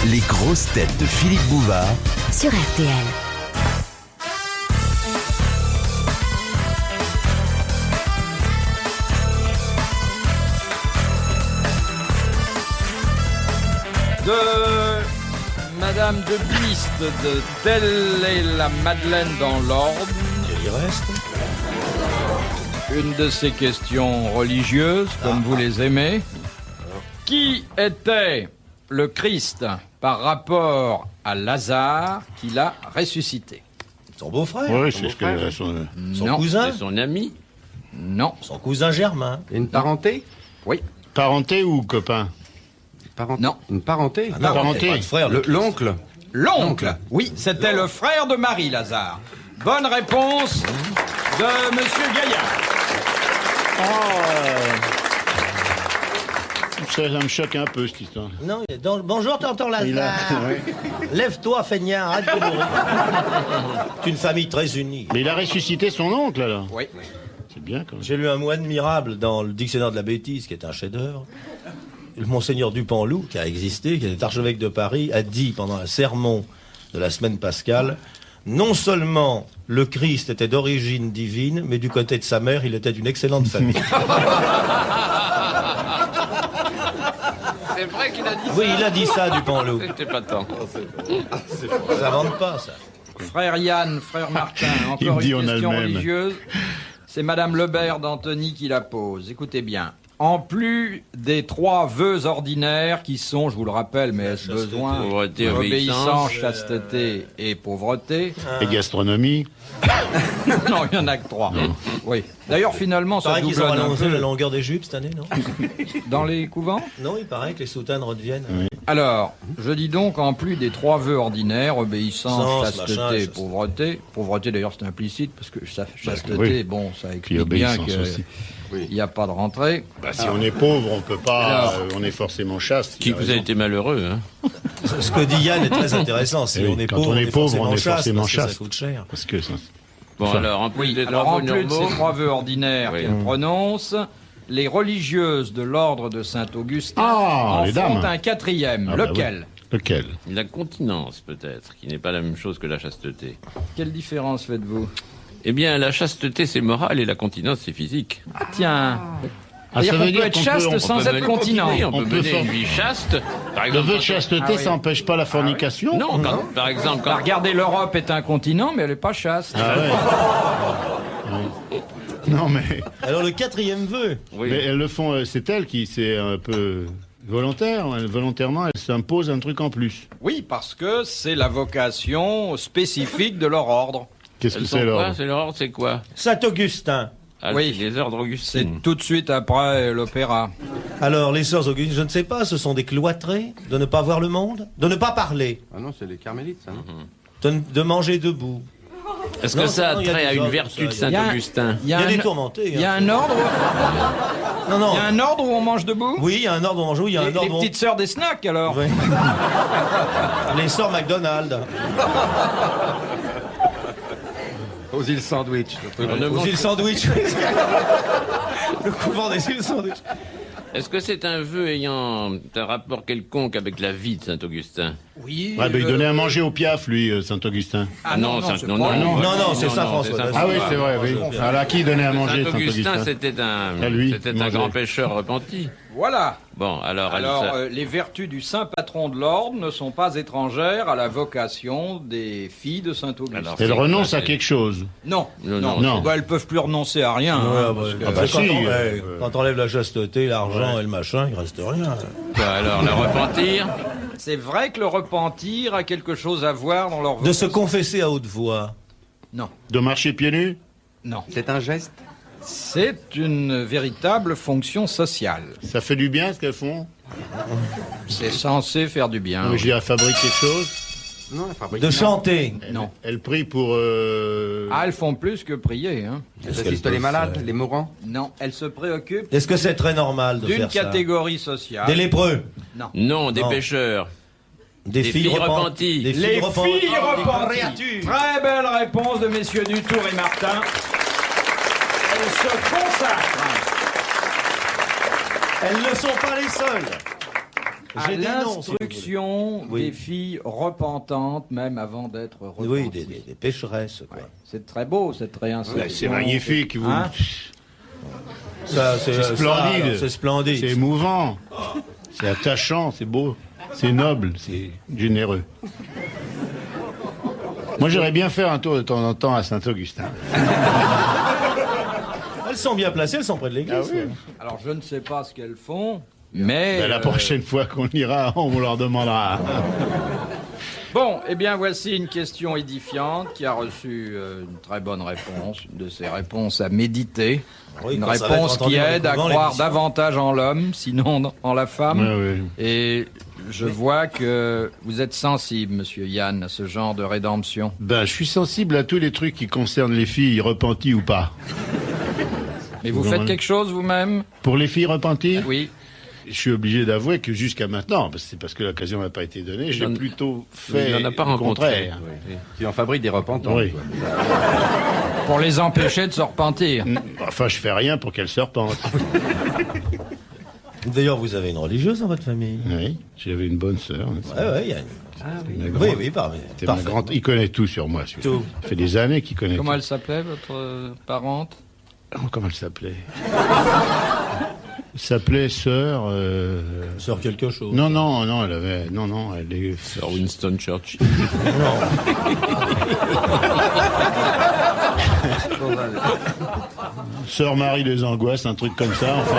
Les grosses têtes de Philippe Bouvard sur RTL. De Madame de Biste de Telle est la Madeleine dans l'ordre. Il reste. Une de ces questions religieuses, comme vous les aimez. Qui était le Christ par rapport à Lazare qui l'a ressuscité? Son beau-frère. Oui, c'est ce que Son Non. cousin. C'est son ami. Non. Son cousin germain. Une parenté? Oui. parenté ou copain? Non. Une parenté? Ah non, parenté. pas de frère. L'oncle? L'oncle. Oui, c'était le frère de Marie, Lazare. Bonne réponse de Monsieur Gaillard. Ça me choque un peu, cette histoire. Non, bonjour, tonton Il a- Lazare. ouais. Lève-toi, feignant, arrête de mourir. C'est une famille très unie. Mais il a ressuscité son oncle, alors. Oui. C'est bien, quand même. J'ai lu un mot admirable dans le dictionnaire de la bêtise, qui est un chef-d'œuvre. Le Monseigneur Dupanloup, qui a existé, qui était archevêque de Paris, a dit pendant un sermon de la semaine pascale, non seulement le Christ était d'origine divine, mais du côté de sa mère, il était d'une excellente famille. C'est vrai qu'il a dit Oui, il a dit ça, Dupanloup. C'était pas tant. Ça s'invente pas, ça. Frère Yann, frère Martin, Il me encore dit, une on a le question même. religieuse. C'est Madame Lebert d'Antony qui la pose. Écoutez bien. En plus des 3 vœux ordinaires qui sont, je vous le rappelle, mais est-ce chasteté, besoin, pauvreté, obéissance, obéissance, chasteté et pauvreté. Et gastronomie. Non, il n'y en a que 3. Oui. D'ailleurs, finalement, Il ça paraît qu'ils ont doublonne un allongé la peu longueur des jupes cette année, non? dans les couvents. Non, il paraît que les soutanes redeviennent. Alors, je dis donc, en plus des 3 vœux ordinaires, obéissance, Sens, chasteté, machin, et pauvreté. Pauvreté, d'ailleurs, c'est implicite, parce que chasteté, oui. bon, ça Puis explique bien obéissance aussi. qu'il n'y a pas de rentrée. Bah, si on est pauvre, on peut pas. Alors. On est forcément chaste. Qui il a vous a raison. été malheureux, hein? Ce que dit Yann est très intéressant. Si Eh oui, on est quand pauvre, on est pauvre, on est chaste, forcément parce que ça chaste. coûte cher. Parce que ça. Bon, Enfin, alors, en plus des Alors, 3 en vœux plus de normaux, ces 3 vœux ordinaires Oui. qu'elle prononce, les religieuses de l'ordre de Saint-Augustin Ah, en les font dames. un 4e. Ah, bah Lequel? Lequel? la continence, peut-être, qui n'est pas la même chose que la chasteté. Quelle différence faites-vous? Eh bien, la chasteté, c'est moral, et la continence, c'est physique. Ah, tiens. Ah, C'est-à-dire ça qu'on veut peut dire être qu'on chaste peut- on sans peut être mener- continent. Oui, on On peut peut mener faire- une vie chaste. Par Le exemple, vœu de chasteté, Ah oui. ça n'empêche pas la fornication? Non, par exemple, Bah, quand... regardez, l'Europe est un continent, mais elle n'est pas chaste. Ah ouais. Oui. Non, mais, Alors, le 4e vœu. Oui. mais elles le font. C'est elle qui, c'est un peu volontaire. Volontairement, elle s'impose un truc en plus. Oui, parce que c'est la vocation spécifique de leur ordre. Qu'est-ce que Elles sont c'est, quoi alors? C'est l'ordre, c'est quoi? Saint-Augustin. Ah, Oui. c'est les ordres C'est augustines. tout de suite après l'opéra. Alors, les sœurs Augustines, je ne sais pas, ce sont des cloîtrés, de ne pas voir le monde, de ne pas parler, Ah non, c'est les carmélites, ça, non? de manger debout. Est-ce Non, que ça a non, il y a trait des à une ordres, vertu de ça, il y a- Saint-Augustin? Il Il y a des tourmentés. il y a un ordre. Non, non. Il y a un ordre où on mange debout. Oui, il y a un ordre où on joue, il y a Les, un ordre les où on... petites sœurs des snacks alors. Oui. Les sœurs McDonald's. Aux îles sandwich. On ne Aux mange- îles sandwich. Le couvent des îles sandwich. Est-ce que c'est un vœu ayant un rapport quelconque avec la vie de Saint-Augustin? Oui. Ah, ben, il donnait à manger au Piaf, lui, Saint-Augustin. Ah non, Saint- c'est non, pas- non, Non, c'est Saint-François. c'est Ah oui, Saint-François. c'est vrai, oui. Alors, à qui donnait à manger, Saint-Augustin, Saint-Augustin? c'était À lui, un manger. grand pêcheur repenti. Voilà. Bon, alors Alors, les vertus du saint patron de l'ordre ne sont pas étrangères à la vocation des filles de Saint-Augustin. Alors, Elle c'est- renonce à c'est- quelque chose. Non, Non, non, non. Bah, elles peuvent plus renoncer à rien. hein, parce que- Ah bah Quand si, quand on enlève la chasteté, l'argent et le machin, il reste rien. Alors, le repentir? C'est vrai que le repentir a quelque chose à voir dans leur De se vocation. confesser à haute voix. Non, De marcher pieds nus? non. C'est un geste? C'est une véritable fonction sociale. Ça fait du bien, ce qu'elles font? C'est censé faire du bien. Je dirais, fabrique quelque chose? Non, la fabrique. De chanter. Non. Elle prie pour... Ah, elles font plus que prier. Hein. Elles assistent les malades, les mourants? Non, elles se préoccupent Est-ce que c'est très normal de d'une faire ça? catégorie sociale. Des lépreux. Non. Non, des Non. pêcheurs. Des filles repenties. Des Les filles repenties. filles repenties. Créatures. Très belle réponse de messieurs Dutour et Martin. Elles se consacrent. Elles ne sont pas les seules. à J'ai des noms, si vous l'instruction Oui. des filles repentantes, même avant d'être repenties. Oui, des pécheresses, quoi. Ouais. C'est très beau, cette réinstruction. C'est magnifique. Vous... Hein Ça, C'est splendide. C'est splendide. C'est émouvant. C'est attachant, c'est beau. C'est noble, c'est généreux. Moi, j'aimerais bien faire un tour de temps en temps à Saint-Augustin. Elles sont bien placées, elles sont près de l'église. Ah oui. quoi. Alors, je ne sais pas ce qu'elles font, mais... Ben, la prochaine fois qu'on ira, on leur demandera. Bon, eh bien, voici une question édifiante qui a reçu une très bonne réponse, une de ces réponses à méditer. Oui, Une quand ça va réponse être entendu qui dans les aide à couvents, croire l'émission. davantage en l'homme, sinon en la femme. Ouais, ouais. Et je vois que vous êtes sensible, monsieur Yann, à ce genre de rédemption. Ben, je suis sensible à tous les trucs qui concernent les filles repenties ou pas. Mais vous faites quelque chose vous-même? Pour les filles repenties, Oui. je suis obligé d'avouer que jusqu'à maintenant, c'est parce que l'occasion n'a pas été donnée, j'ai n'en- plutôt fait Il n'en a pas le rencontré. contraire. Tu en fabriques des repentants. Oui. toi. Pour les empêcher de se repentir. Enfin, je fais rien pour qu'elles se repentent. D'ailleurs, vous avez une religieuse dans votre famille. Oui, j'avais une bonne sœur. Ouais, il y a une... Oui, parfait. C'est ma grande... Il connaît tout sur moi, celui-là. Tout. Ça fait des années qu'il connaît Comment tout. elle s'appelait, votre parente? Comment elle s'appelait? Elle s'appelait sœur... Sœur quelque chose. Non, elle avait... Non, elle est... Sir Winston Churchill. Sœur Marie des Angoisses, un truc comme ça. Enfin,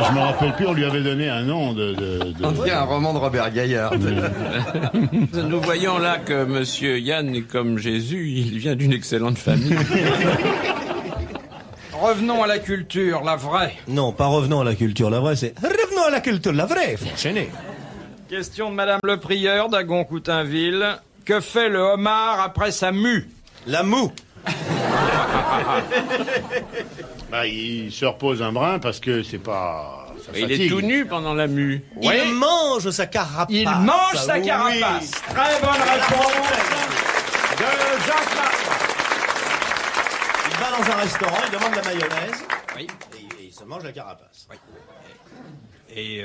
je me rappelle plus, on lui avait donné un nom de... On dirait un roman de Robert Gaillard. Nous voyons là que monsieur Yann est comme Jésus, il vient d'une excellente famille. Revenons à la culture, la vraie. Non, pas revenons à la culture. La vraie, c'est revenons à la culture. La vraie, faut enchaîner. Question de madame le prieur d'Agon-Coutainville. Que fait le homard après sa mue? La moue. Bah, il se repose un brin parce que c'est pas... ça Et il est fatigue. tout nu pendant la mue. Il mange sa carapace. Il mange sa Oui. carapace. Très bonne réponse de Jacques Martin. Il va dans un restaurant, il demande la mayonnaise. Oui. Et il se mange la carapace. Et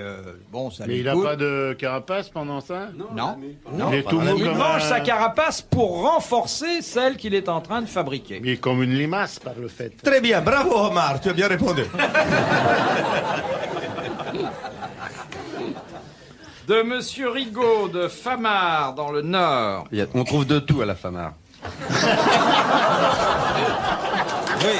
bon, ça Mais lui il a coûte. pas de carapace pendant ça? Non. Il est tout mou Il comme mange un- sa carapace pour renforcer celle qu'il est en train de fabriquer. Il est comme une limace par le fait. Très bien, bravo Omar, tu as bien répondu. De monsieur Rigaud de Famard dans le Nord. On trouve de tout à la Famard. Oui.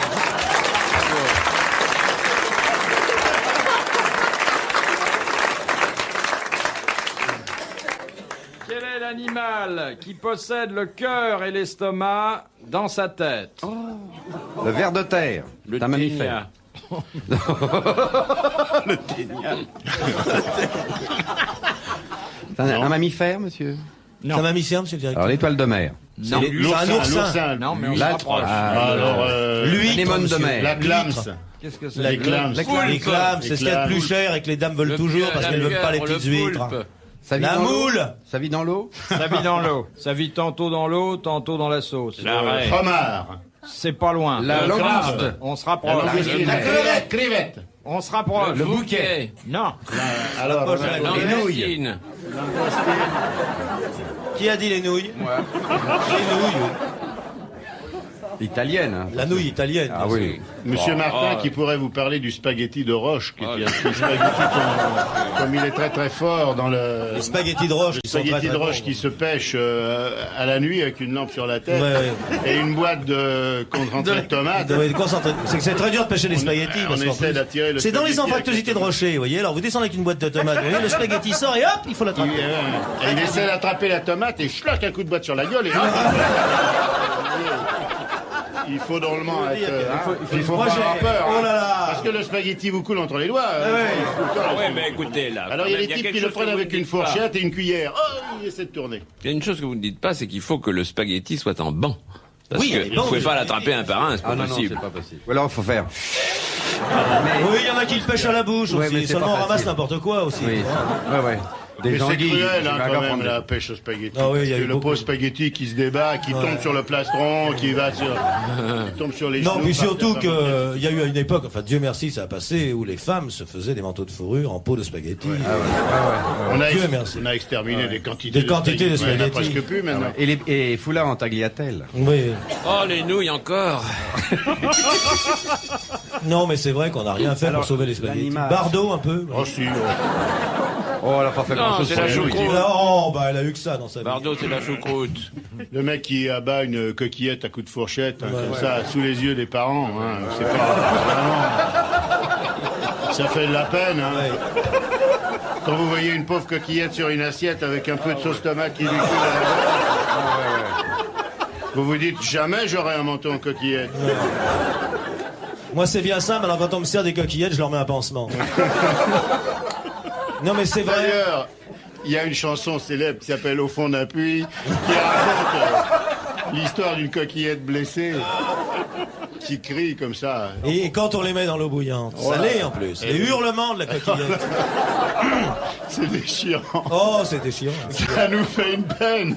Quel est l'animal qui possède le cœur et l'estomac dans sa tête? Le ver de terre. Le C'est un mammifère. ténia. C'est un mammifère, monsieur? C'est un mammifère, monsieur le directeur. Alors, l'étoile de mer. Non. C'est un oursin. Non, mais on se L'altre. rapproche. Alors, L'huître, L'anémone de monsieur. mer. la clams. Qu'est-ce que c'est? Les clams. Les clames, c'est ce qu'il y a de plus cher et que les dames veulent toujours parce qu'elles ne veulent pas les petites huîtres. Ça vit La dans l'eau. moule. Ça vit dans l'eau. Ça vit dans l'eau. Ça vit tantôt dans l'eau, tantôt dans la sauce. Homard. C'est pas loin. La langouste. On se La rapproche. langoustine. La crevette. Crevette. On se rapproche. Le bouquet. Non. Alors, Les nouilles. Qui a dit les nouilles? Moi. Les nouilles. Italienne. Hein. La nouille italienne. Ah oui. Monsieur Martin qui pourrait vous parler du spaghetti de Roche, qui est un spaghetti comme il est très très fort dans le... Les spaghettis de roche. Le qui sont très, spaghetti très de roche bons. qui se pêche à la nuit avec une lampe sur la tête Ouais, et une boîte de concentré de tomates. Ouais, concentré. C'est que c'est très dur de pêcher les spaghettis. on parce qu'en essaie plus, d'attirer le c'est dans les spaghetti anfractuosités de avec rocher, vous voyez. Alors vous descendez avec une boîte de tomates, vous voyez, le spaghetti sort et hop, il faut l'attraper. Et il essaie d'attraper la tomate et schlock un coup de boîte sur la gueule et il faut drôlement être... il faut Moi, pas j'ai- avoir peur. Oh là là. Parce que le spaghetti vous coule entre les doigts. Ouais, mais écoutez là. Alors il y a des types qui le prennent avec une fourchette. fourchette et une cuillère. Oh, il essaie de tourner. Il y a une chose que vous ne dites pas, c'est qu'il faut que le spaghetti soit en banc. Parce Oui, que les vous bancs, pouvez je- pas l'attraper un par un, c'est pas Ah non, non, possible. c'est pas possible. Ou alors, il faut faire. Oui, il y en a qui le pêchent à la bouche Ouais, aussi. mais c'est Seulement pas on ramasse facile. n'importe quoi aussi. Oui. Ouais, ouais. Des Mais c'est anguilles. cruel, Je vais hein, encore quand même, prendre des- la pêche au spaghetti. Ah oui, il y a Parce eu que le beaucoup pauvre de- spaghetti qui se débat, qui tombe sur le plastron, qui va sur... qui tombe sur les Non, genoux. puis par surtout terre, par qu'il y a eu à une époque, enfin Dieu merci, ça a passé, où les femmes se faisaient des manteaux de fourrure en peau de spaghetti. On a, Dieu merci. on a exterminé des quantités Des quantités de Ouais, il y en a spaghetti. presque plus maintenant. Et foulard en tagliatelle. Oui. Oh, les nouilles encore. Non, mais c'est vrai qu'on n'a rien fait Alors, pour sauver les spaghettis. l'animal. Bardot, un peu. Oh si, Oh, elle a pas fait Non, grand-chose c'est pour la les nouilles. choucroute. Oh, bah elle a eu que ça dans sa vie. Bardot, c'est la choucroute. le mec qui abat une coquillette à coups de fourchette, hein, comme ça, sous les yeux des parents, hein, c'est pas vraiment... Ça fait de la peine, hein. Quand vous voyez une pauvre coquillette sur une assiette avec un peu de sauce tomate qui lui coule à la bouche, vous vous dites, jamais j'aurai un manteau en coquillette. Moi, c'est bien simple, alors quand on me sert des coquillettes, je leur mets un pansement. Non, mais c'est vrai. D'ailleurs, il y a une chanson célèbre qui s'appelle Au fond d'un puits, qui raconte l'histoire d'une coquillette blessée qui crie comme ça. Et quand on les met dans l'eau bouillante, salée en plus, les hurlements de la coquillette. C'est déchirant. Oh, c'est déchirant. Ça nous fait une peine.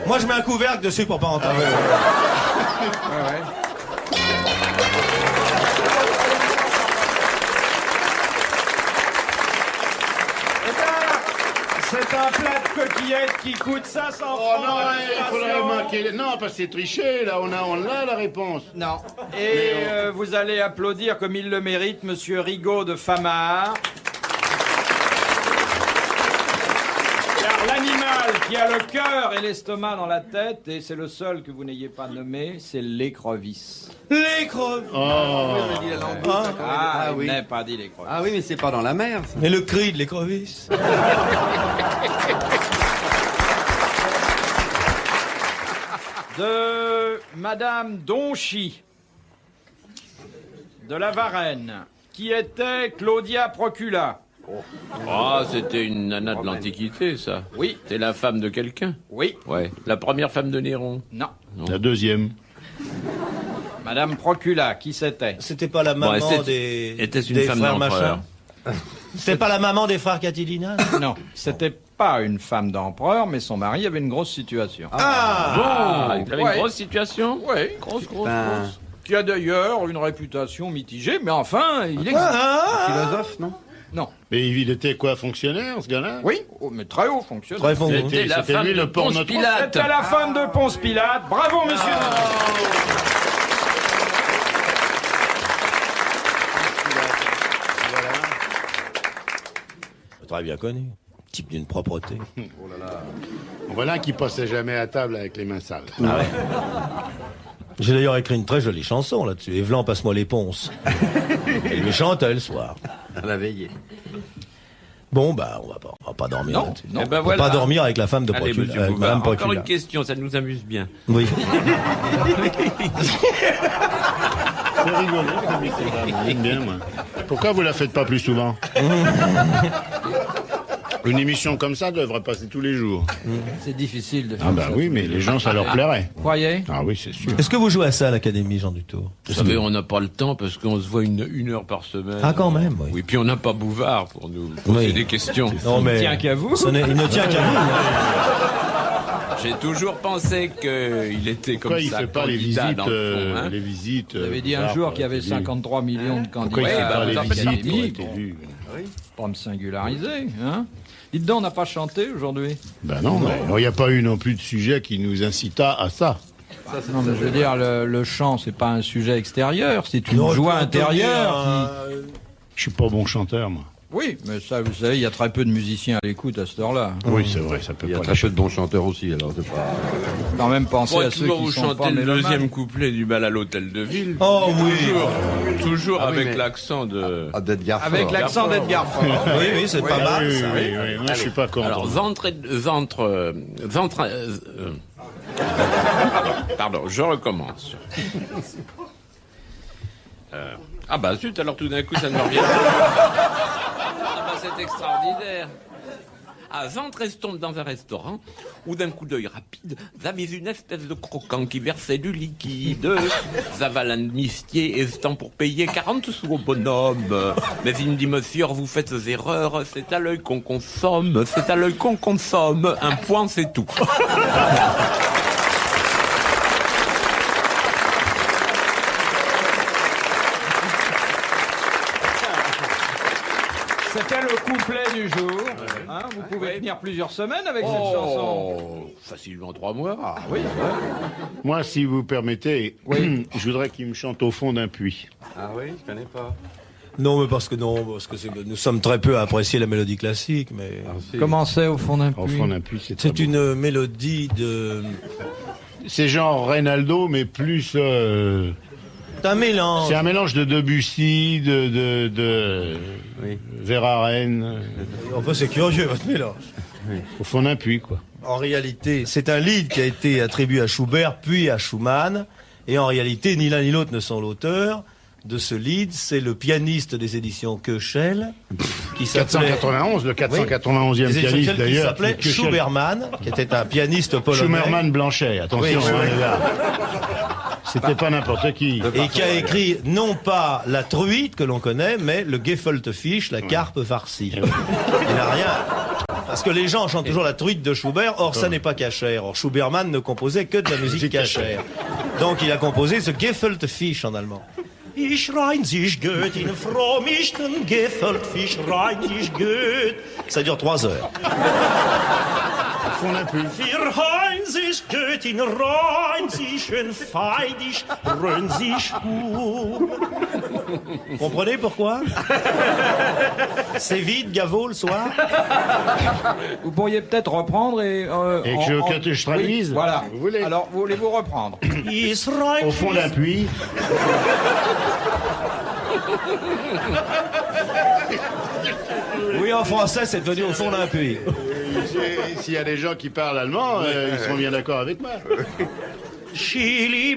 Moi, je mets un couvercle dessus pour pas entendre. C'est un plat de coquillettes qui coûte 500 francs. Oh non, il faudrait manquer. Non, parce que c'est triché, là, on a la réponse. Non. Et vous allez applaudir comme il le mérite, Monsieur Rigaud de Famard. Car l'animal qui a le cœur et l'estomac dans la tête, et c'est le seul que vous n'ayez pas nommé, c'est l'écrevisse. L'écrevisse. Oh. Ah, oui. il n'a pas dit l'écrevisse. Ah oui, mais c'est pas dans la mer, ça. Mais le cri de l'écrevisse. De Madame Donchy, de la Varenne, qui était Claudia Procula. Ah, c'était une nana de l'Antiquité, ça. Oui, C'est la femme de quelqu'un. oui, Ouais. La première femme de Néron. non. La deuxième. Madame Procula, qui c'était? C'était pas la maman Bon, des, était-ce une des femme frères d'empereur? machin. C'était pas la maman des frères Catilina. Non, c'était pas une femme d'empereur, mais son mari avait une grosse situation. Ah, il avait Ouais. une grosse situation. Oui, Grosse. Ben, qui a d'ailleurs une réputation mitigée, mais enfin, il existe. philosophe, non? Non. Mais il était quoi, fonctionnaire, ce gars-là? Oui, oh, mais très haut fonctionnaire. Très fond. C'était la C'était femme lui, de le porno Ponce trois. Pilate. C'était la femme de Ponce Pilate. Bravo, monsieur. Très bien connu. Type d'une propreté. Voilà un qui passait jamais à table avec les mains sales. J'ai d'ailleurs écrit une très jolie chanson là-dessus. Evlan, passe-moi les ponces. Elle lui chantait le soir. À la veillée. Bon, bah, on va pas dormir Non, là-dessus. non. Eh ben On va voilà. pas dormir avec la femme de Allez, Procula, monsieur avec Bouvard, Madame encore Procula. une question, ça nous amuse bien. Oui. C'est rigolo, comme il J'aime bien, moi. Pourquoi vous la faites pas plus souvent? Une émission comme ça devrait passer tous les jours. C'est difficile de faire Ah bah ça. oui, mais les gens, ça leur plairait. Vous croyez? Ah oui, c'est sûr. Est-ce que vous jouez à ça à l'Académie, Jean Dutour? Vous savez, on n'a pas le temps parce qu'on se voit une heure par semaine. Ah, quand même, oui. Oui, puis on n'a pas Bouvard pour nous poser Oui. des questions. Non, mais. Tiens qu'à vous. Il ne tient qu'à vous. J'ai toujours pensé qu'il était comme Pourquoi il ça, fait pas les candidat, visites, dans le fond, hein. les visites Vous avez dit un Bouvard, jour pour qu'il y avait être élu? 53 millions de Pourquoi il candidats. fait bah, pas vous les en faites visites partie. pour être élu? Pas me singulariser, hein? Dites donc, on n'a pas chanté aujourd'hui. Ben non, mais il n'y a pas eu non plus de sujet qui nous incita à ça. Non, mais je veux dire, le chant, c'est pas un sujet extérieur, c'est une Non, joie Anthony, intérieure. Je suis pas bon chanteur, moi. Oui, mais ça, vous savez, il y a très peu de musiciens à l'écoute à cette heure-là. Oui, c'est vrai, ça peut Il y a pas. très peu de bons chanteurs aussi, alors c'est pas... Faut quand même penser Moi, à ceux toujours qui vous sont chantez pas le mélomanes. deuxième couplet du bal à l'hôtel de ville. Oh oui. Toujours Ah oui, avec mais- l'accent de... Ah, d'Edgar Avec Faure. l'accent d'Edgar Faure. Oui, oui, c'est pas mal. Oui, ça. oui, oui, moi, je suis pas content. Alors, ventre... Pardon, je recommence. Ah bah zut, alors tout d'un coup, ça ne me revient pas. Ah bah c'est extraordinaire. À Ventres tombe dans un restaurant où d'un coup d'œil rapide, Zavis une espèce de croquant qui versait du liquide. Zaval amnistié hésitant pour payer 40 sous au bonhomme. Mais il me dit, monsieur, vous faites erreur, c'est à l'œil qu'on consomme, c'est à l'œil qu'on consomme. Un point, c'est tout. C'était le couplet du jour. Hein, vous pouvez tenir plusieurs semaines avec cette chanson. Facilement 3 mois. Ah oui. Moi, si vous permettez, je voudrais qu'il me chante au fond d'un puits. Ah oui, je connais pas. Non, mais parce que nous sommes très peu à apprécier la mélodie classique, mais Ah, si. Comment c'est au fond d'un Au puits? fond d'un puits, c'est très c'est beau. une mélodie de... C'est genre Reynaldo, mais plus... C'est un mélange. C'est un mélange de Debussy, de Oui. Verhaeren, Enfin, c'est curieux, votre mélange. au fond d'un puits, quoi. En réalité, c'est un lied qui a été attribué à Schubert, puis à Schumann. Et en réalité, ni l'un ni l'autre ne sont l'auteur de ce lied. C'est le pianiste des éditions Köchel, qui s'appelait... 491, le 491e Des éditions pianiste Köchel, qui d'ailleurs. s'appelait Köchel. Schubermann, qui était un pianiste polonais. Schumermann Blanchet, attention, Oui, oui. hein, là. C'était pas n'importe qui. Et qui a écrit non pas la truite que l'on connaît, mais le Gefilte Fisch, la carpe farcie. Il n'a rien. Parce que les gens chantent toujours la truite de Schubert, or ça n'est pas cachère. Or Schubermann ne composait que de la musique cachère. Donc il a composé ce Gefilte Fisch en allemand. Ich rein sich gut in frommichten Gefilte Fisch rein sich gut. Ça dure 3 heures. Au fond d'un puits. Wir rein sich gut in rein sich en feidig rön sich gut. Comprenez pourquoi? C'est vide, Gaveau, le soir. Vous pourriez peut-être reprendre et... que je traduise? Oui, voilà. Vous voulez? Alors, voulez-vous reprendre? Au fond d'un puits. Oui, en français, c'est devenu au fond d'un puits. S'il y a des gens qui parlent allemand, ils seront bien d'accord avec moi.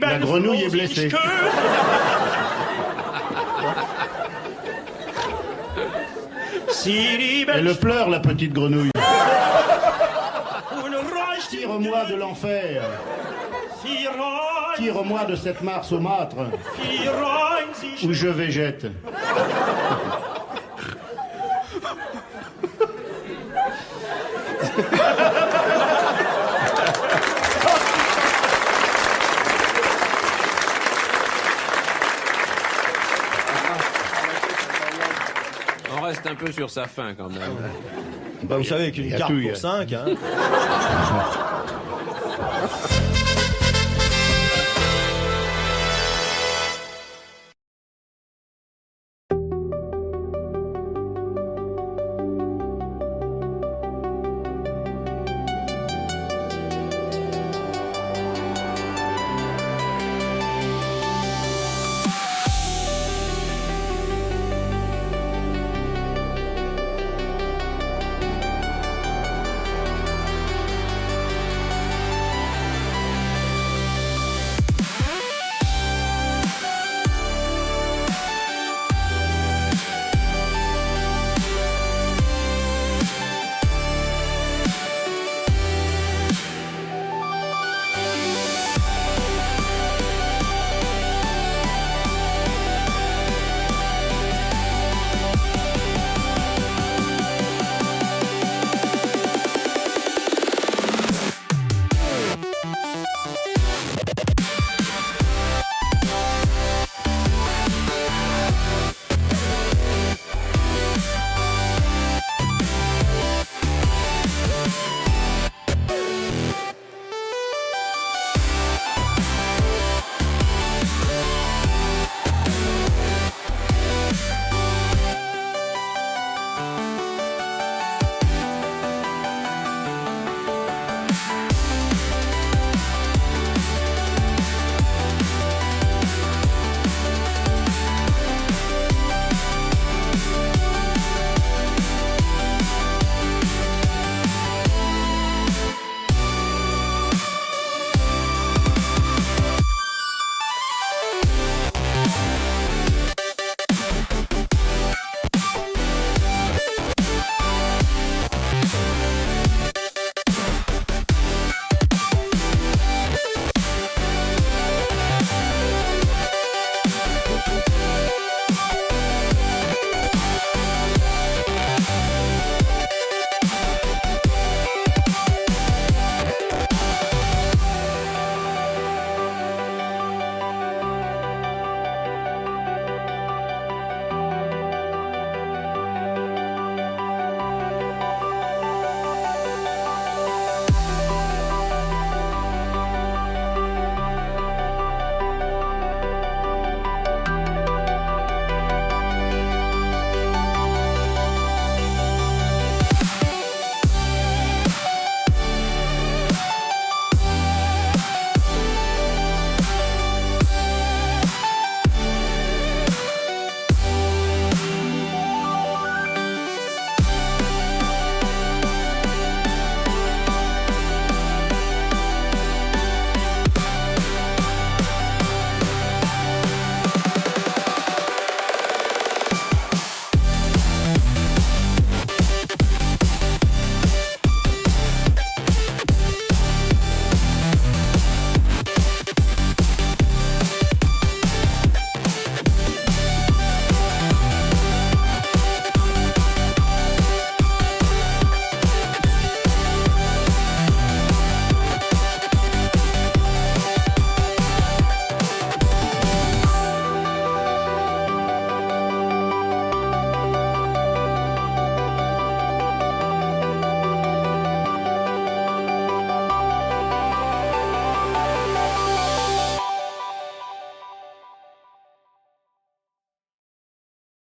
La grenouille est blessée. Elle pleure, la petite grenouille. Tire-moi de l'enfer. Tire-moi de cette mare saumâtre où je végète. On reste un peu sur sa fin quand même. Bah, vous savez qu'une Il y a carte tout, il y pour a- 5, hein.